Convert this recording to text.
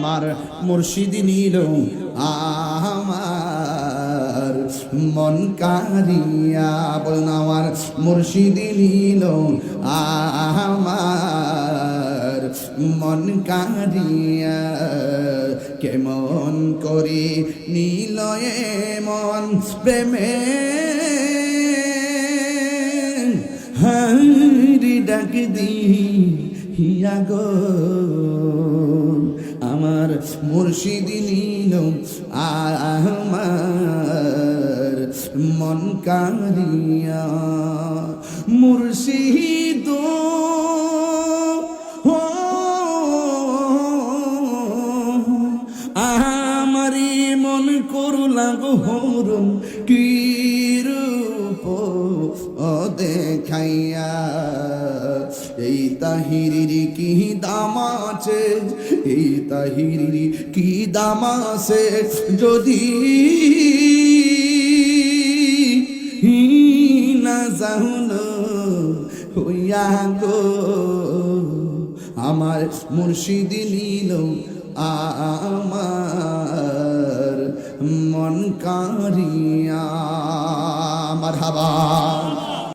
আমার মুর্শিদ নিল আমার মন কারিয়া, বলুন আমার মুর্শিদ নিল আমার মন কারিয়া। কেমন করে নিল মন প্রেমে হারি ডাক দিয়া গো, আমার মুর্শিদ নিল আমার মন কারিয়া। মুর্শিদ আমারি মন করলা গহরম কি রূপ ও দেখাইয়া। এই তাহিরির কি দাম আছে, এই তাহিরির কি দাম আছে, যদি না জানো হইয়া গো, আমার মুর্শিদ নিল আমার মন কারিয়া। মারহাবা।